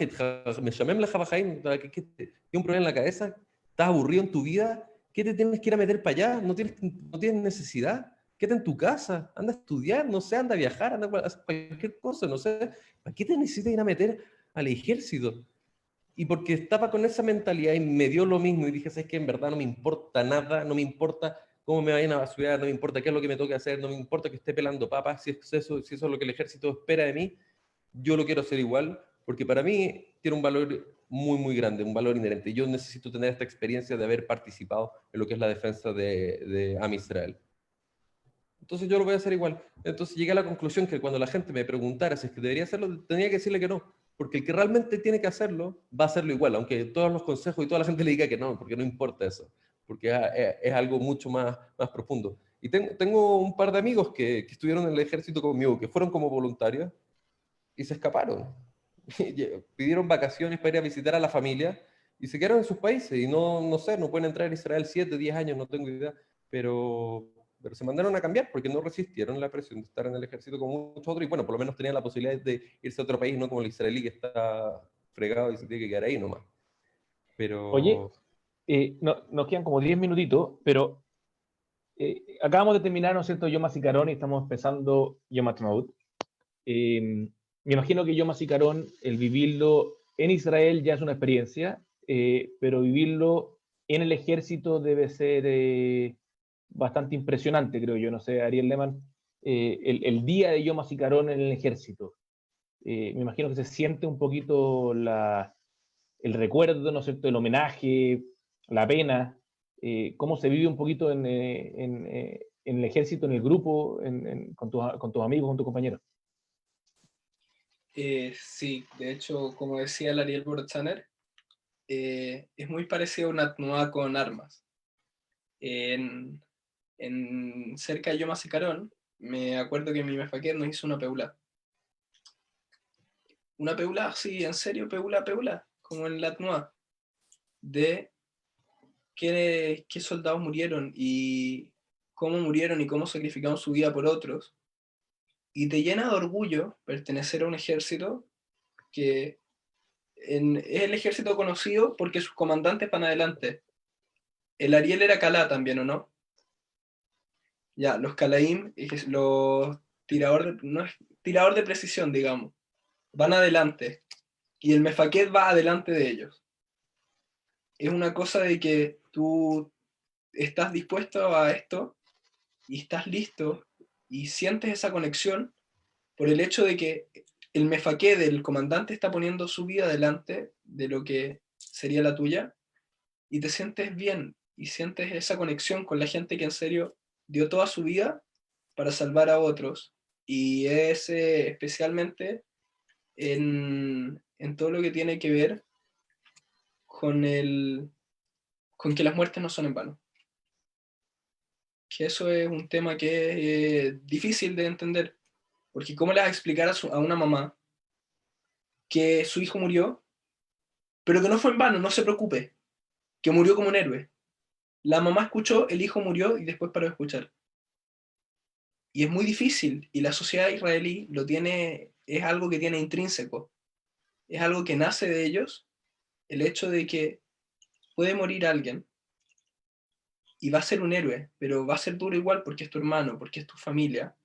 Speaker 3: ¿tienes un problema en la cabeza? ¿Estás aburrido en tu vida? ¿Qué te tienes que ir a meter para allá? ¿No tienes necesidad? Quédate en tu casa, anda a estudiar, no sé, anda a viajar, anda a hacer cualquier cosa, no sé. ¿Para qué te necesitas ir a meter al ejército? Y porque estaba con esa mentalidad y me dio lo mismo y dije, ¿sabes qué? En verdad no me importa nada, no me importa cómo me vayan a estudiar, no me importa qué es lo que me toque hacer, no me importa que esté pelando papas, si eso es lo que el ejército espera de mí, yo lo quiero hacer igual, porque para mí tiene un valor muy, muy grande, un valor inherente. Yo necesito tener esta experiencia de haber participado en lo que es la defensa de Am Israel. Entonces yo lo voy a hacer igual. Entonces llegué a la conclusión que cuando la gente me preguntara si es que debería hacerlo, tenía que decirle que no. Porque el que realmente tiene que hacerlo, va a hacerlo igual, aunque todos los consejos y toda la gente le diga que no, porque no importa eso. Porque es algo mucho más profundo. Y tengo un par de amigos que estuvieron en el ejército conmigo, que fueron como voluntarios y se escaparon. Pidieron vacaciones para ir a visitar a la familia y se quedaron en sus países. Y no sé, no pueden entrar a Israel 7, 10 años, no tengo idea. Pero se mandaron a cambiar porque no resistieron la presión de estar en el ejército como muchos otros y bueno, por lo menos tenían la posibilidad de irse a otro país, no como el israelí que está fregado y se tiene que quedar ahí nomás.
Speaker 2: Oye,
Speaker 3: Pero
Speaker 2: nos quedan como 10 minutitos, pero acabamos de terminar, ¿no es cierto?, Yom HaZikaron y estamos empezando Yom Ha'atzmaut. Me imagino que Yom HaZikaron, el vivirlo en Israel ya es una experiencia, pero vivirlo en el ejército debe ser bastante impresionante, creo yo. No sé, Ariel Lehmann, el día de Yom HaZikaron en el ejército. Me imagino que se siente un poquito el recuerdo, ¿no es cierto?, el homenaje, la pena, cómo se vive un poquito en el ejército, en el grupo, con tus amigos, con tus compañeros.
Speaker 1: Sí, de hecho, como decía el Ariel Borotzaner, es muy parecido a una TNUA con armas. Cerca de Yom HaZikaron, me acuerdo que mi mefaquer nos hizo una peula. Una peula, sí, en serio, peula, como en la TNUA, de qué soldados murieron y cómo sacrificaron su vida por otros. Y te llena de orgullo pertenecer a un ejército que es el ejército conocido porque sus comandantes van adelante. El Ariel era Calá también, ¿o no? Ya, los Calaim, los no es tirador de precisión, digamos, van adelante. Y el Mefaquet va adelante de ellos. Es una cosa de que tú estás dispuesto a esto y estás listo y sientes esa conexión por el hecho de que el Mefaquet del comandante está poniendo su vida delante de lo que sería la tuya y te sientes bien y sientes esa conexión con la gente que en serio dio toda su vida para salvar a otros y es especialmente en todo lo que tiene que ver con con que las muertes no son en vano. Que eso es un tema que es difícil de entender, porque ¿cómo le vas a explicar a una mamá que su hijo murió, pero que no fue en vano, no se preocupe, que murió como un héroe? La mamá escuchó, el hijo murió y después paró de escuchar. Y es muy difícil, y la sociedad israelí lo tiene, es algo que tiene intrínseco, es algo que nace de ellos, el hecho de que puede morir alguien y va a ser un héroe, pero va a ser duro igual porque es tu hermano, porque es tu familia,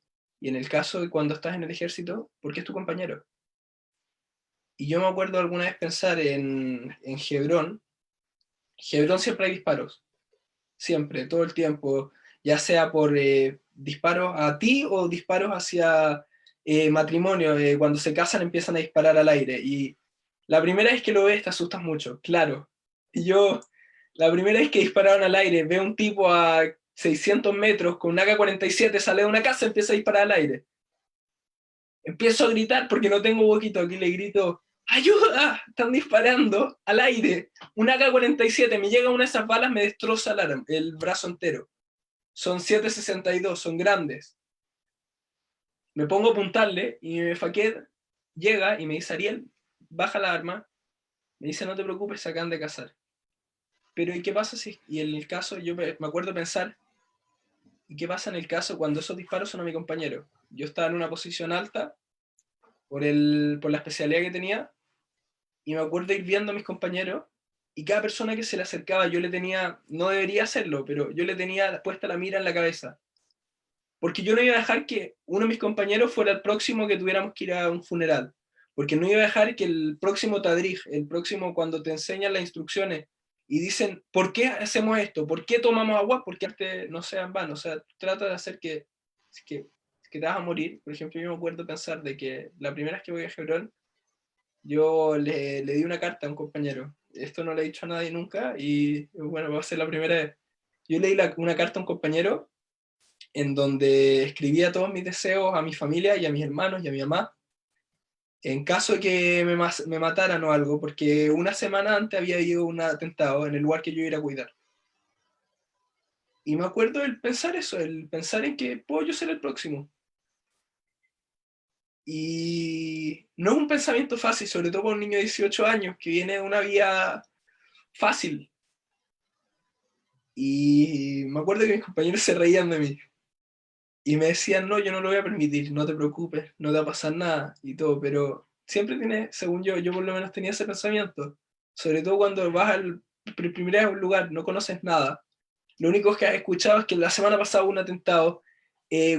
Speaker 1: y en el caso de cuando estás en el ejército, porque es tu compañero. Y yo me acuerdo alguna vez pensar en Hebrón. Hebrón siempre hay disparos, siempre, todo el tiempo, ya sea por disparos a ti o disparos hacia matrimonio. Cuando se casan empiezan a disparar al aire. Y la primera vez que lo ves te asustas mucho, claro. Y yo, la primera vez que dispararon al aire, veo un tipo a 600 metros con una AK-47, sale de una casa y empieza a disparar al aire. Empiezo a gritar porque no tengo boquito, aquí le grito, ¡ayuda! Están disparando al aire. Un AK-47, me llega una de esas balas, me destroza el brazo entero. Son 7.62, son grandes. Me pongo a apuntarle y mi faquet llega y me dice, Ariel, baja la arma. Me dice, no te preocupes, se acaban de cazar. Pero ¿y qué pasa si? Y en el caso, yo me acuerdo pensar, ¿y qué pasa en el caso cuando esos disparos son a mi compañero? Yo estaba en una posición alta por la especialidad que tenía, y me acuerdo ir viendo a mis compañeros, y cada persona que se le acercaba, yo le tenía, no debería hacerlo, pero yo le tenía puesta la mira en la cabeza. Porque yo no iba a dejar que uno de mis compañeros fuera el próximo que tuviéramos que ir a un funeral. Porque no iba a dejar que el próximo tadrij, el próximo cuando te enseñan las instrucciones y dicen, ¿por qué hacemos esto? ¿Por qué tomamos agua? Porque no sea en vano. O sea, trata de hacer que te vas a morir. Por ejemplo, yo me acuerdo pensar de que la primera vez que voy a Hebrón, yo le di una carta a un compañero. Esto no lo he dicho a nadie nunca y bueno, va a ser la primera vez. Yo leí una carta a un compañero en donde escribía todos mis deseos a mi familia y a mis hermanos y a mi mamá, en caso de que me mataran o algo, porque una semana antes había habido un atentado en el lugar que yo iba a cuidar. Y me acuerdo el pensar eso, el pensar en que puedo yo ser el próximo. Y no es un pensamiento fácil, sobre todo para un niño de 18 años que viene de una vida fácil. Y me acuerdo que mis compañeros se reían de mí. Y me decían, no, yo no lo voy a permitir, no te preocupes, no te va a pasar nada y todo, pero siempre tiene, según yo por lo menos tenía ese pensamiento, sobre todo cuando vas primero a un lugar, no conoces nada, lo único que has escuchado es que la semana pasada hubo un atentado,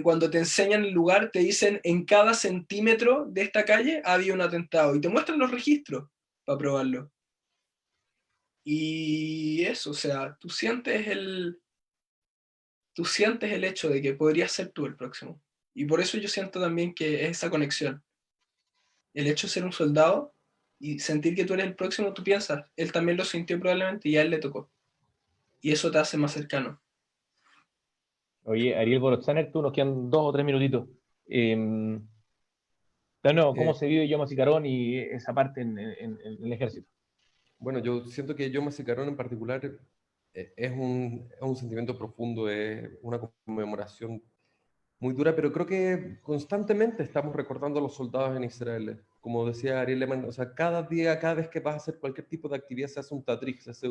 Speaker 1: cuando te enseñan el lugar te dicen en cada centímetro de esta calle había un atentado y te muestran los registros para probarlo. Y eso, o sea, tú sientes tú sientes el hecho de que podrías ser tú el próximo. Y por eso yo siento también que es esa conexión. El hecho de ser un soldado y sentir que tú eres el próximo, tú piensas, él también lo sintió probablemente y a él le tocó. Y eso te hace más cercano.
Speaker 2: Oye, Ariel Borotzaner, tú nos quedan 2 o 3 minutitos. No, ¿cómo
Speaker 3: Eh,
Speaker 2: se vive Yoma Sicarón y esa parte en el ejército?
Speaker 3: bueno, yo siento que Yom Carón en particular es un sentimiento profundo, es una conmemoración muy dura, pero creo que constantemente estamos recordando a los soldados en Israel. Como decía Ariel Lehmann, o sea, cada día, cada vez que vas a hacer cualquier tipo de actividad, se hace un tadrik, se hace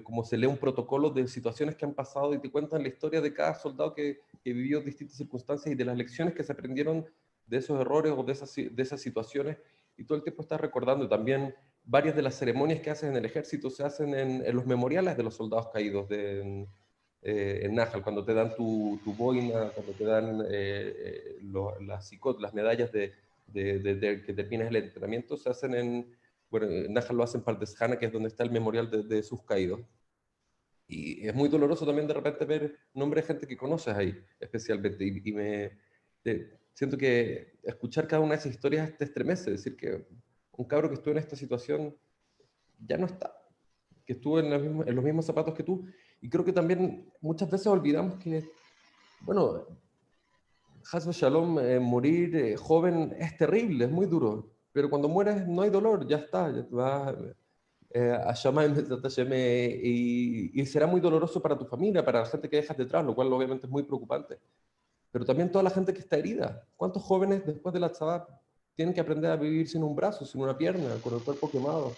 Speaker 3: como se lee un protocolo de situaciones que han pasado y te cuentan la historia de cada soldado que vivió distintas circunstancias y de las lecciones que se aprendieron de esos errores o de esas situaciones. Y todo el tiempo estás recordando también varias de las ceremonias que hacen en el ejército, se hacen en los memoriales de los soldados caídos en Najal, cuando te dan tu boina, cuando te dan las medallas de que terminas el entrenamiento, se hacen bueno, en Najal lo hacen en Pardes Jana, que es donde está el memorial de sus caídos. Y es muy doloroso también de repente ver nombres de gente que conoces ahí, especialmente. Siento que escuchar cada una de esas historias te estremece, decir que un cabro que estuvo en esta situación ya no está, que estuvo en los mismos zapatos que tú. Y creo que también muchas veces olvidamos que, bueno, Hasbe Shalom, morir joven es terrible, es muy duro, pero cuando mueres no hay dolor, ya está, ya te vas a Shamayim Bezat Hashem, y será muy doloroso para tu familia, para la gente que dejas detrás, lo cual obviamente es muy preocupante, pero también toda la gente que está herida. ¿Cuántos jóvenes después de la tzabá tienen que aprender a vivir sin un brazo, sin una pierna, con el cuerpo quemado?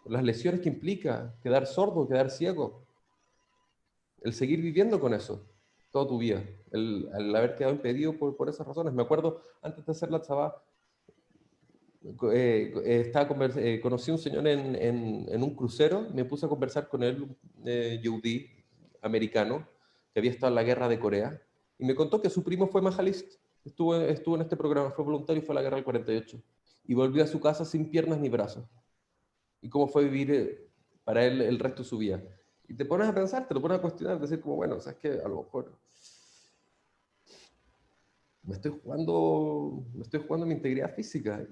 Speaker 3: Las lesiones que implica quedar sordo, quedar ciego, el seguir viviendo con eso toda tu vida, el haber quedado impedido por esas razones. Me acuerdo, antes de hacer la tzabá, conocí a un señor en un crucero, me puse a conversar con él, yehudí, americano, que había estado en la guerra de Corea, y me contó que su primo fue majalist, estuvo en este programa, fue voluntario y fue a la guerra del 48, y volvió a su casa sin piernas ni brazos. Y cómo fue vivir para él el resto de su vida. Y te pones a pensar, te lo pones a cuestionar, decir como, bueno, sabes que a lo mejor me estoy jugando mi integridad física.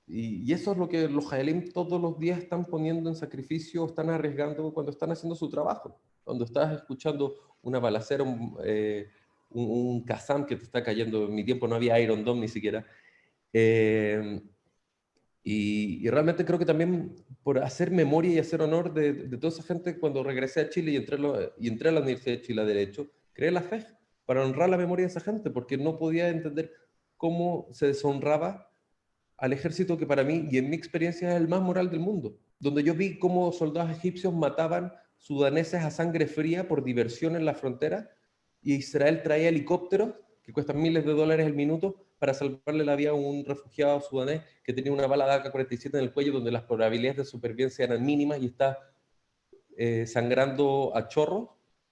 Speaker 3: Y eso es lo que los Hayalim todos los días están poniendo en sacrificio, están arriesgando cuando están haciendo su trabajo. Cuando estás escuchando una balacera, un Kazam que te está cayendo, en mi tiempo no había Iron Dome ni siquiera. Y realmente creo que también por hacer memoria y hacer honor de toda esa gente, cuando regresé a Chile y entré a la Universidad de Chile a Derecho, creé la FEJ para honrar la memoria de esa gente, porque no podía entender cómo se deshonraba al ejército que para mí y en mi experiencia es el más moral del mundo, donde yo vi cómo soldados egipcios mataban sudaneses a sangre fría por diversión en la frontera y Israel traía helicópteros que cuestan miles de dólares el minuto para salvarle la vida a un refugiado sudanés que tenía una bala de AK-47 en el cuello donde las probabilidades de supervivencia eran mínimas y está sangrando a chorros,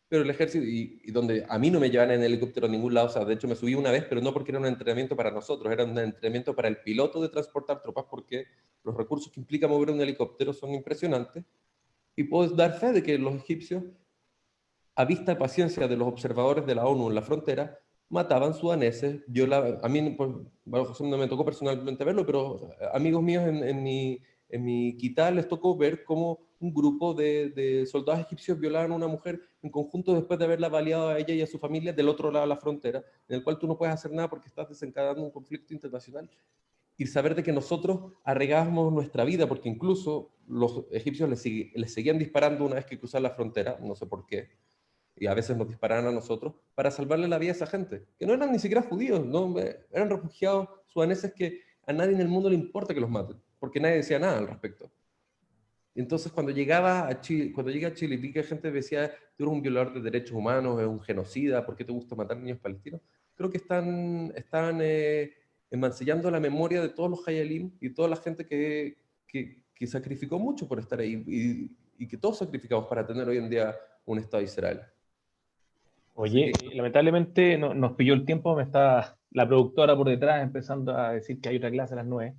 Speaker 3: pero el ejército, y donde a mí no me llevan en helicóptero a ningún lado, o sea, de hecho me subí una vez, pero no porque era un entrenamiento para nosotros, era un entrenamiento para el piloto de transportar tropas, porque los recursos que implica mover un helicóptero son impresionantes, y puedo dar fe de que los egipcios, a vista y paciencia de los observadores de la ONU en la frontera, mataban sudaneses. A mí pues, bueno, no me tocó personalmente verlo, pero amigos míos en mi quita les tocó ver cómo un grupo de soldados egipcios violaban a una mujer en conjunto después de haberla baleado a ella y a su familia del otro lado de la frontera, en el cual tú no puedes hacer nada porque estás desencadenando un conflicto internacional. Y saber de que nosotros arriesgábamos nuestra vida, porque incluso los egipcios les seguían disparando una vez que cruzaban la frontera, no sé por qué, y a veces nos disparaban a nosotros para salvarle la vida a esa gente, que no eran ni siquiera judíos, ¿no? Eran refugiados sudaneses que a nadie en el mundo le importa que los maten, porque nadie decía nada al respecto. Entonces, cuando llegué a Chile y vi que gente decía, tú eres un violador de derechos humanos, es un genocida, ¿por qué te gusta matar niños palestinos? Creo que están mancillando la memoria de todos los Hayalim y toda la gente que sacrificó mucho por estar ahí y que todos sacrificamos para tener hoy en día un Estado de Israel. Así
Speaker 2: Oye,
Speaker 3: que
Speaker 2: lamentablemente nos pilló el tiempo, me está la productora por detrás empezando a decir que hay otra clase a las 9.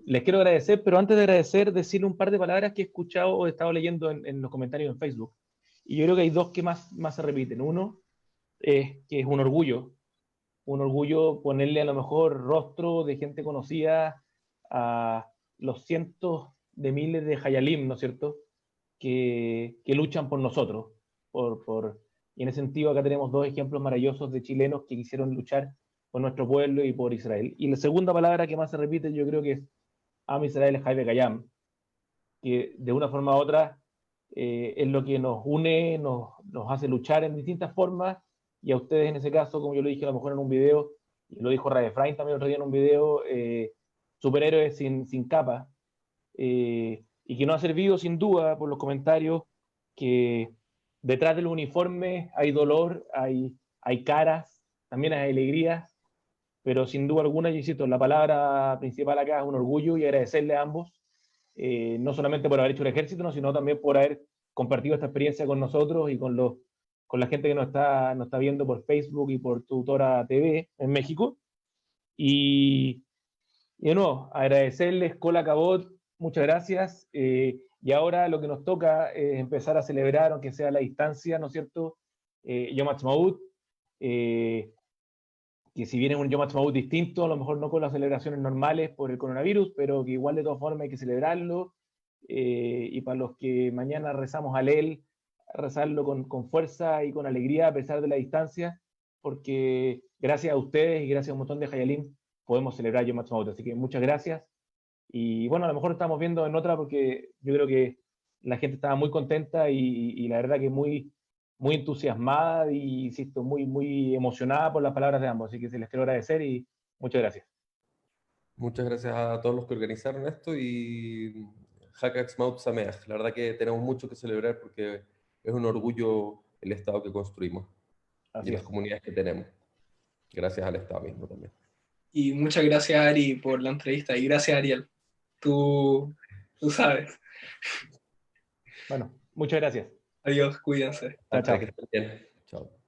Speaker 2: Les quiero agradecer, pero antes de agradecer, decirle un par de palabras que he escuchado o he estado leyendo en los comentarios en Facebook. Y yo creo que hay dos que más se repiten. Uno es que es un orgullo ponerle a lo mejor rostro de gente conocida a los cientos de miles de Hayalim, ¿no es cierto?, que luchan por nosotros. Y en ese sentido acá tenemos dos ejemplos maravillosos de chilenos que quisieron luchar por nuestro pueblo y por Israel. Y la segunda palabra que más se repite yo creo que es Am Israel Jaive Kayam, que de una forma u otra es lo que nos une, nos hace luchar en distintas formas, y a ustedes en ese caso, como yo lo dije a lo mejor en un video, y lo dijo Ray Efraín también otro día en un video, superhéroes sin capa, y que nos ha servido sin duda por los comentarios que detrás del uniforme hay dolor, hay caras, también hay alegrías, pero sin duda alguna, yo insisto, la palabra principal acá es un orgullo y agradecerle a ambos, no solamente por haber hecho el ejército, no, sino también por haber compartido esta experiencia con nosotros y con la gente que nos está viendo por Facebook y por Tutora TV en México. Y de nuevo, agradecerles, Cola Cabot, muchas gracias. Y ahora lo que nos toca es empezar a celebrar, aunque sea a la distancia, ¿no es cierto? Yom Ha'atzmaut, que si bien es un Yom Ha'atzmaut distinto, a lo mejor no con las celebraciones normales por el coronavirus, pero que igual de todas formas hay que celebrarlo. Y para los que mañana rezamos a Lel, rezarlo con fuerza y con alegría a pesar de la distancia, porque gracias a ustedes y gracias a un montón de Hayalim podemos celebrar Yom Ha'atzmaut. Así que muchas gracias. Y bueno, a lo mejor estamos viendo en otra porque yo creo que la gente estaba muy contenta y la verdad que muy entusiasmada y, insisto, muy emocionada por las palabras de ambos. Así que se les quiero agradecer y muchas gracias.
Speaker 3: Muchas gracias a todos los que organizaron esto y Hag Ha'atzmaut Sameach. La verdad que tenemos mucho que celebrar porque es un orgullo el Estado que construimos y
Speaker 2: Así
Speaker 3: las
Speaker 2: es.
Speaker 3: comunidades que tenemos. Gracias al Estado mismo también.
Speaker 1: Y muchas gracias, Ari, por la entrevista. Y gracias, Ariel. Tú sabes.
Speaker 2: Bueno, muchas gracias.
Speaker 1: Adiós, cuídense.
Speaker 2: Chao,
Speaker 3: Hasta
Speaker 2: chao.
Speaker 3: que estén bien. Chao.